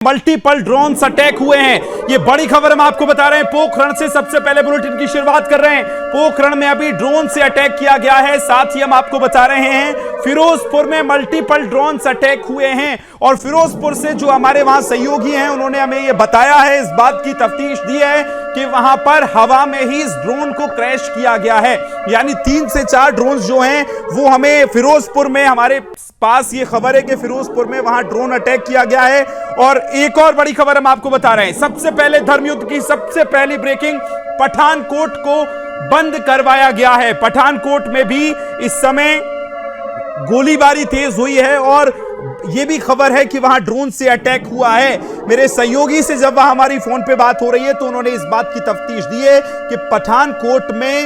Multiple drones attack हुए हैं। ये बड़ी खबर हम आपको बता रहे हैं। पोखरण से सबसे पहले बुलेटिन की शुरुआत कर रहे हैं। पोखरण में अभी ड्रोन से अटैक किया गया है। साथ ही हम आपको बता रहे हैं फिरोजपुर में मल्टीपल ड्रोन्स अटैक हुए हैं और फिरोजपुर से जो हमारे वहां सहयोगी हैं उन्होंने हमें यह बताया है, इस बात की तफ्तीश दी है कि वहां पर हवा में ही इस ड्रोन को क्रैश किया गया है। यानी 3 से 4 ड्रोन जो हैं वो हमें फिरोजपुर में, हमारे पास ये खबर है कि फिरोजपुर में वहां ड्रोन अटैक किया गया है। और एक और बड़ी खबर हम आपको बता रहे हैं। सबसे पहले धर्मयुद्ध की सबसे पहली ब्रेकिंग, पठानकोट को बंद करवाया गया है। पठानकोट में भी इस समय गोलीबारी तेज हुई है और यह भी खबर है कि वहां ड्रोन से अटैक हुआ है। मेरे सहयोगी से जब वहां हमारी फोन पे बात हो रही है तो उन्होंने इस बात की तफ्तीश दी है कि पठानकोट में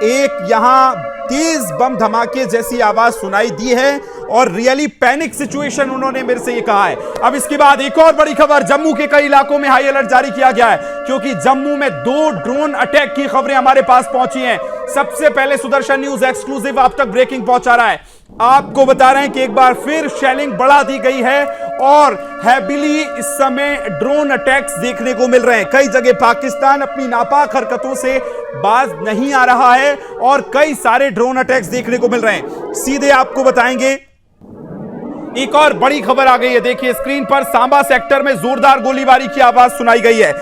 एक यहां तेज बम धमाके जैसी आवाज सुनाई दी है और रियली पैनिक सिचुएशन उन्होंने मेरे से ये कहा है। अब इसके बाद एक और बड़ी खबर, जम्मू के कई इलाकों में हाई अलर्ट जारी किया गया है क्योंकि जम्मू में 2 ड्रोन अटैक की खबरें हमारे पास पहुंची हैं। सबसे पहले सुदर्शन न्यूज एक्सक्लूसिव आप तक ब्रेकिंग पहुंचा रहा है। आपको बता रहे हैं कि एक बार फिर शेलिंग बढ़ा दी गई है और हैविली इस समय ड्रोन अटैक्स देखने को मिल रहे हैं। कई जगह पाकिस्तान अपनी नापाक हरकतों से बाज नहीं आ रहा है और कई सारे ड्रोन अटैक्स देखने को मिल रहे हैं। सीधे आपको बताएंगे, एक और बड़ी खबर आ गई है। देखिए स्क्रीन पर, सांबा सेक्टर में जोरदार गोलीबारी की आवाज सुनाई गई है।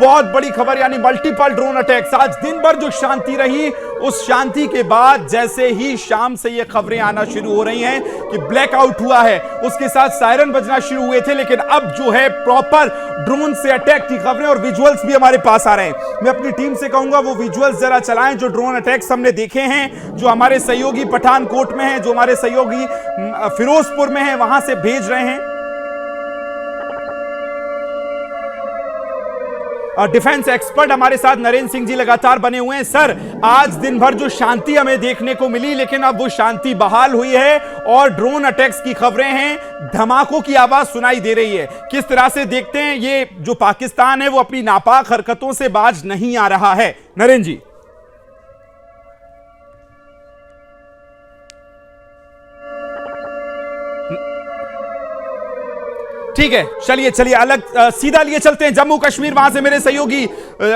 बहुत बड़ी खबर, यानी मल्टीपल ड्रोन अटैक्स। आज दिन भर जो शांति रही, उस शांति के बाद जैसे ही शाम से ये खबरें आना शुरू हो रही हैं कि ब्लैकआउट हुआ है, उसके साथ सायरन बजना शुरू हुए थे, लेकिन अब जो है प्रॉपर ड्रोन से अटैक की खबरें और विजुअल्स भी हमारे पास आ रहे हैं। मैं अपनी टीम से कहूंगा वो विजुअल्स जरा चलाएं जो ड्रोन अटैक्स हमने देखे हैं, जो हमारे सहयोगी पठानकोट में हैं, जो हमारे सहयोगी फिरोजपुर में हैं, वहां से भेज रहे हैं। डिफेंस एक्सपर्ट हमारे साथ नरेंद्र सिंह जी लगातार बने हुए हैं। सर, आज दिन भर जो शांति हमें देखने को मिली, लेकिन अब वो शांति बहाल हुई है और ड्रोन अटैक्स की खबरें हैं, धमाकों की आवाज सुनाई दे रही है। किस तरह से देखते हैं ये जो पाकिस्तान है वो अपनी नापाक हरकतों से बाज नहीं आ रहा है? नरेंद्र जी। ठीक है, चलिए अलग सीधा लिए चलते हैं जम्मू कश्मीर। वहां से मेरे सहयोगी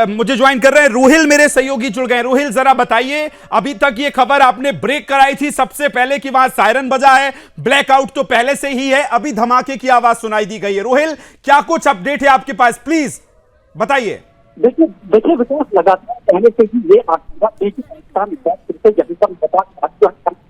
मुझे ज्वाइन कर रहे हैं, रोहिल मेरे सहयोगी जुड़ गए। रोहिल, जरा बताइए, अभी तक ये खबर आपने ब्रेक कराई थी सबसे पहले कि वहां सायरन बजा है, ब्लैकआउट तो पहले से ही है, अभी धमाके की आवाज सुनाई दी गई है। रोहिल, क्या कुछ अपडेट है आपके पास, प्लीज बताइए। देखिए विकास, लगातार पहले से ही ये पाकिस्तान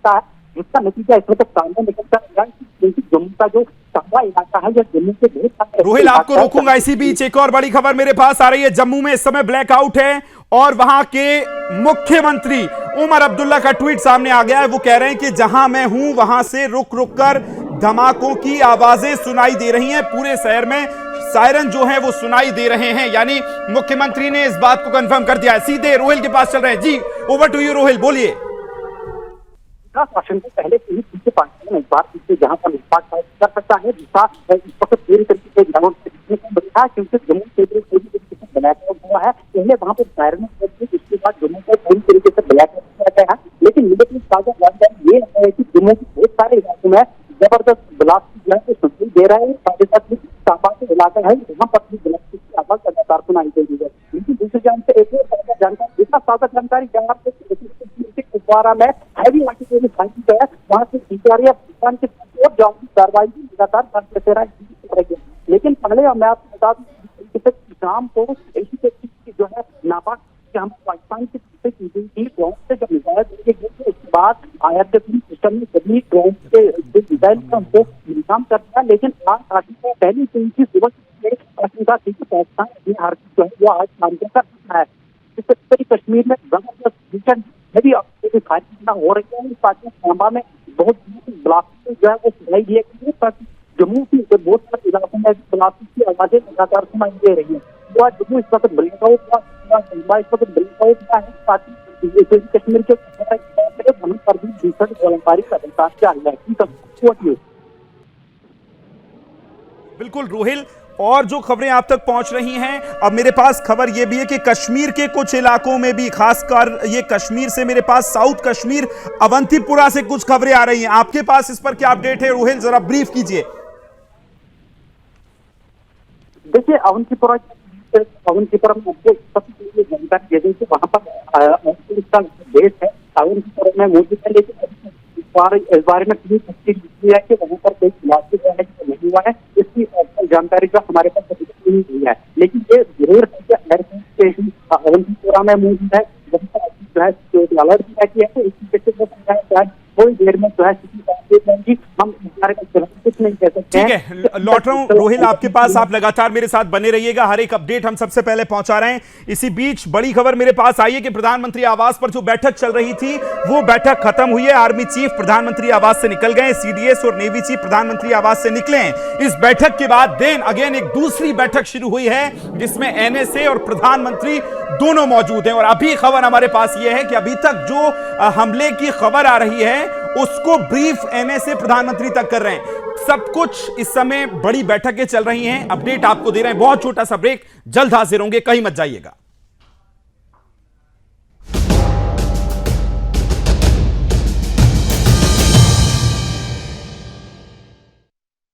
है, जिसका नतीजा इस वक्त सामने निकलता है कि जम्मू का जो सांबा इलाका है या जम्मू के बहुत सारे। रोहिल, आपको रोकूंगा इसी बीच। एक और बड़ी खबर मेरे पास आ रही है। जम्मू में इस समय ब्लैकआउट है और वहां के मुख्यमंत्री उमर अब्दुल्ला का ट्वीट सामने आ गया है। वो कह रहे हैं कि जहां मैं हूं वहां से रुक रुक कर धमाकों की आवाजें सुनाई दे रही हैं। पूरे शहर में सायरन जो है वो सुनाई दे रहे हैं, यानी मुख्यमंत्री ने इस बात को कंफर्म कर दिया है। सीधे रोहिल के पास चल रहे हैं जी, ओवर टू यू रोहिल, बोलिए। शासन को पहले से ही पीछे पाकिस्तान एक बार पीछे जहां पर विश्वास कर सकता है, जिसका इस वक्त पूरी तरीके से ग्राउंड देखने को मिल रहा है क्योंकि जम्मू क्षेत्र में पूरी तरीके से ब्लैकआउट हुआ है। पहले वहां पर सायरन उसके बाद जम्मू को पूरी तरीके से ब्लैकआउट किया गया है, लेकिन लेकिन ताजा जानकारी ये है कि जम्मू के बहुत सारे इलाकों में जबरदस्त ब्लास्ट जो है सुनाई दे रहा है। साथ ही साथ सांबा के इलाका है वहां पर भी ब्लास्ट की आवाज लगातार सुनाई दे रही है। लेकिन दूसरी जानकारी, एक और ताजा जानकारी, ताजा जानकारी जहाँ पे कुपवारा में हैवी आर्टिलरी फायरिंग जो है वहां से सीआरपीएफ पाकिस्तान के और जवाबी कार्रवाई लगातार करते रहे। लेकिन पहले मैं आपको बता दूं शाम को ऐसी जो है नापाक हम पाकिस्तान के पीछे की गई थी, ड्रोन से जब मिसाइल दिए गए थे उसके बाद IRF सिस्टम में सभी ड्रोन के मिसाइल का हमको इंतजाम करता है। लेकिन आज आगे को पहली दिन की सुबह पाकिस्तान अपनी हारत जो है वो आज काम कर सकता है। कश्मीर में जबरदस्त भीषण यदि फायरिंग हो रही है, सांबा में बहुत ब्लास्ट जो है वो सुनाई दिए गई है। जम्मू के बहुत सारे इलाकों में ब्लास्ट की आवाजें लगातार सुनाई दे रही है। तो आज जम्मू इस वक्त ब्लैकआउट है, साथ ही कश्मीर के पर भी भीषण गोलीबारी का एहसास जारी है। बिल्कुल रोहिल, और जो खबरें आप तक पहुंच रही हैं, अब मेरे पास खबर यह भी है कि कश्मीर के कुछ इलाकों में भी, खासकर ये कश्मीर से मेरे पास साउथ कश्मीर अवंतीपुरा से कुछ खबरें आ रही हैं। आपके पास इस पर क्या अपडेट है रोहिल, जरा ब्रीफ कीजिए। देखिए अवंतीपुरा में मुझे सबसे पहले जानकारी दे दें कि वहाँ पर इसका बेस है अवंतीपुरा में मौजूद है, लेकिन इस बारे में पूरी तस्वीर है कि वहाँ पर कोई खुलासा जो है नहीं हुआ है, इसकी जानकारी जो हमारे पास अभी तक नहीं हुई है। लेकिन ये जरूर है कि एयरपोर्ट स्टेशन अवंतीपुरा में मौजूद है, वहाँ पर जो है अलर्ट किया गया है। इसी वजह से शायद थोड़ी देर में जो है हम कुछ नहीं कह सकते। ठीक है, लौट रहा हूं रोहिल आपके पास, आप लगातार मेरे साथ बने रहिएगा, हर एक अपडेट हम सबसे पहले पहुंचा रहे हैं। इसी बीच बड़ी खबर मेरे पास आई है कि प्रधानमंत्री आवास पर जो बैठक चल रही थी वो बैठक खत्म हुई है। आर्मी चीफ प्रधानमंत्री आवास से निकल गए, सीडीएस और नेवी चीफ प्रधानमंत्री आवास से निकले हैं। इस बैठक के बाद देन अगेन एक दूसरी बैठक शुरू हुई है जिसमें एनएसए और प्रधानमंत्री दोनों मौजूद हैं। और अभी खबर हमारे पास यह है कि अभी तक जो हमले की खबर आ रही है उसको ब्रीफ एनएसए प्रधानमंत्री तक कर रहे हैं। सब कुछ इस समय बड़ी बैठकें चल रही हैं, अपडेट आपको दे रहे हैं। बहुत छोटा सा ब्रेक, जल्द हाजिर होंगे, कहीं मत जाइएगा।